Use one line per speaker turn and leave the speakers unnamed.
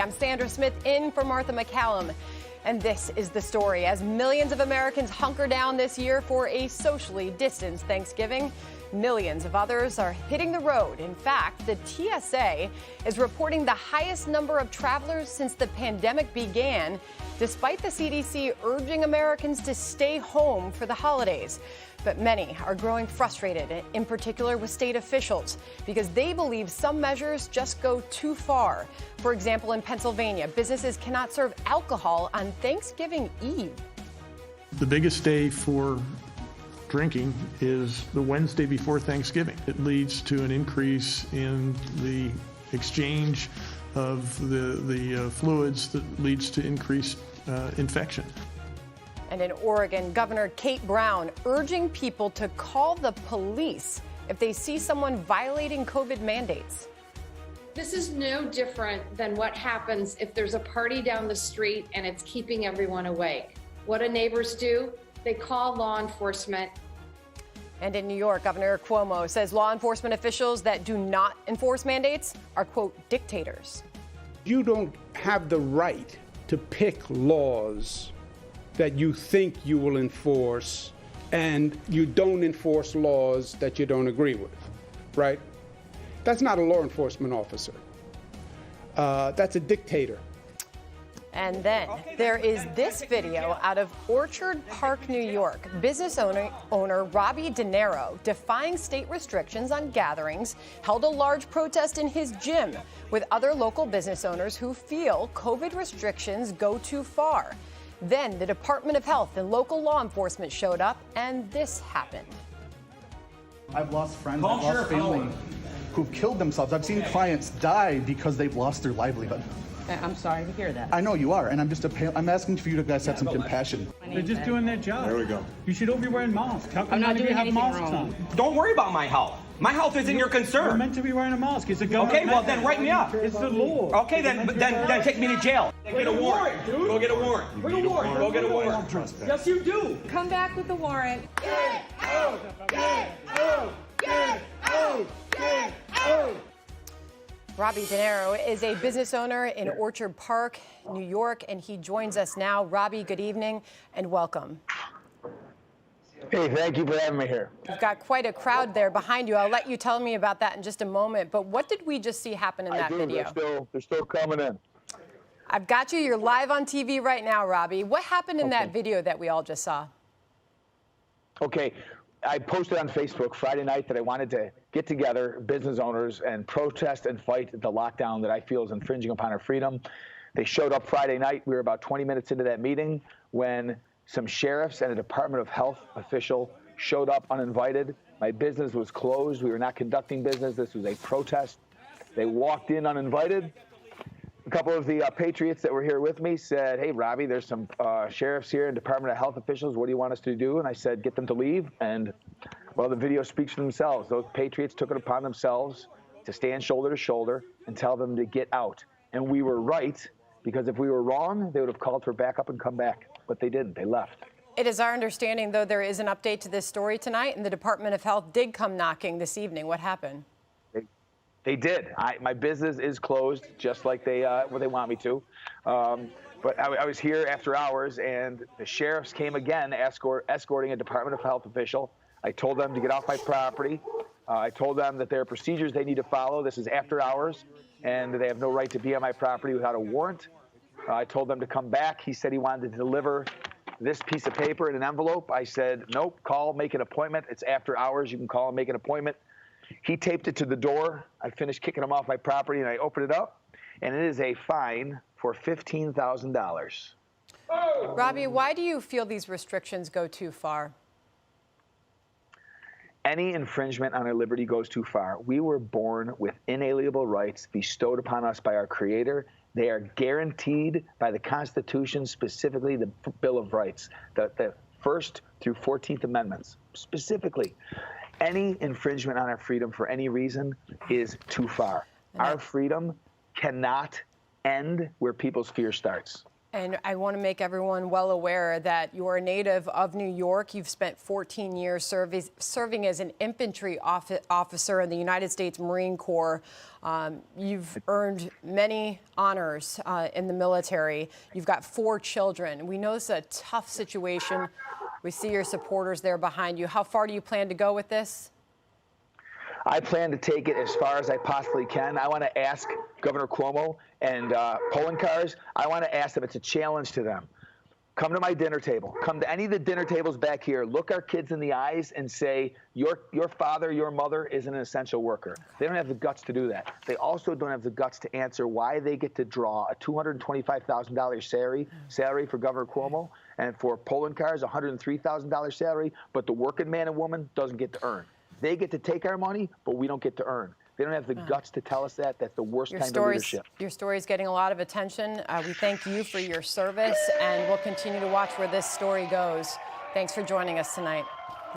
I'm Sandra Smith in for Martha McCallum. And this is the story. As millions of Americans hunker down this year for a socially distanced Thanksgiving, millions of others are hitting the road. In fact, the TSA is reporting the highest number of travelers since the pandemic began, despite the CDC urging Americans to stay home for the holidays. But many are growing frustrated, in particular with state officials, because they believe some measures just go too far. For example, in Pennsylvania, businesses cannot serve alcohol on Thanksgiving Eve.
The biggest day for drinking is the Wednesday before Thanksgiving. It leads to an increase in the exchange of the fluids that leads to increased infection.
And in Oregon, Governor Kate Brown urging people to call the police if they see someone violating COVID mandates.
This is no different than what happens if there's a party down the street and it's keeping everyone awake. What do neighbors do? They call law enforcement.
And in New York, Governor Cuomo says law enforcement officials that do not enforce mandates are, quote, dictators.
You don't have the right to pick laws that you think you will enforce, and you don't enforce laws that you don't agree with, right? That's not a law enforcement officer. That's a dictator.
And then there is this video out of Orchard Park, New York. Business owner Robbie De Niro, defying state restrictions on gatherings, held a large protest in his gym with other local business owners who feel COVID restrictions go too far. Then the Department of Health and local law enforcement showed up, and this happened.
I've lost friends, I've lost family who've killed themselves. I've seen clients die because they've lost their livelihood.
I'm sorry to hear that.
I know you are, and I'm asking for you to guys have some compassion.
They're just doing their job.
There we go.
You should all be wearing masks. How come
I'm not
none of you
doing
have
anything
masks
wrong.
on?
Don't worry about my health. My health isn't your
You're
concern.
meant to be wearing a mask. It's a government.
Okay, well then write me up.
It's the law.
Okay, then take me to jail. Get a warrant, dude. Go get a warrant.
Bring a warrant.
Go get a warrant.
Yes, you do.
Come back with the warrant.
Get out! Get out! Get out! Get out!
Robbie De Niro is a business owner in Orchard Park, New York, and he joins us now. Robbie, good evening and welcome.
Hey, thank you for having me here.
You've got quite a crowd there behind you. I'll let you tell me about that in just a moment. But what did we just see happen in that video?
They're still coming in.
I've got you. You're live on TV right now, Robbie. What happened in that video that we all just saw?
Okay, I posted on Facebook Friday night that I wanted to get together business owners and protest and fight the lockdown that I feel is infringing upon our freedom. They showed up Friday night. We were about 20 minutes into that meeting when some sheriffs and a Department of Health official showed up uninvited. My business was closed. We were not conducting business. This was a protest. They walked in uninvited. A couple of the patriots that were here with me said, hey, Robbie, there's some sheriffs here and Department of Health officials. What do you want us to do? And I said, get them to leave. And, well, the video speaks for themselves. Those patriots took it upon themselves to stand shoulder to shoulder and tell them to get out. And we were right, because if we were wrong, they would have called for backup and come back. But they didn't. They left.
It is our understanding, though, there is an update to this story tonight, and the Department of Health did come knocking this evening. What happened?
They did. My business is closed, just like they want me to. But I was here after hours, and the sheriffs came again, escorting a Department of Health official. I told them to get off my property. I told them that there are procedures they need to follow. This is after hours, and they have no right to be on my property without a warrant. I told them to come back. He said he wanted to deliver this piece of paper in an envelope. I said, nope, call, make an appointment. It's after hours. You can call and make an appointment. He taped it to the door. I finished kicking him off my property, and I opened it up, and it is a fine for $15,000.
Robbie, why do you feel these restrictions go too far?
Any infringement on our liberty goes too far. We were born with inalienable rights bestowed upon us by our Creator. They are guaranteed by the Constitution, specifically the Bill of Rights, the First through 14th Amendments, specifically. Any infringement on our freedom for any reason is too far. Our freedom cannot end where people's fear starts.
And I want to make everyone well aware that you're a native of New York. You've spent 14 years serving as an infantry officer in the United States Marine Corps. You've earned many honors in the military. You've got 4 children. We know this is a tough situation. We see your supporters there behind you. How far do you plan to go with this?
I plan to take it as far as I possibly can. I want to ask Governor Cuomo and polling cars, I want to ask them, it's a challenge to them. Come to my dinner table. Come to any of the dinner tables back here. Look our kids in the eyes and say, your father, your mother is an essential worker. They don't have the guts to do that. They also don't have the guts to answer why they get to draw a $225,000 salary for Governor Cuomo, and for polling cars, a $103,000 salary, but the working man and woman doesn't get to earn. They get to take our money, but we don't get to earn. They don't have the guts to tell us that. That's the worst kind of leadership.
Your story is getting a lot of attention. We thank you for your service, and we'll continue to watch where this story goes. Thanks for joining us tonight.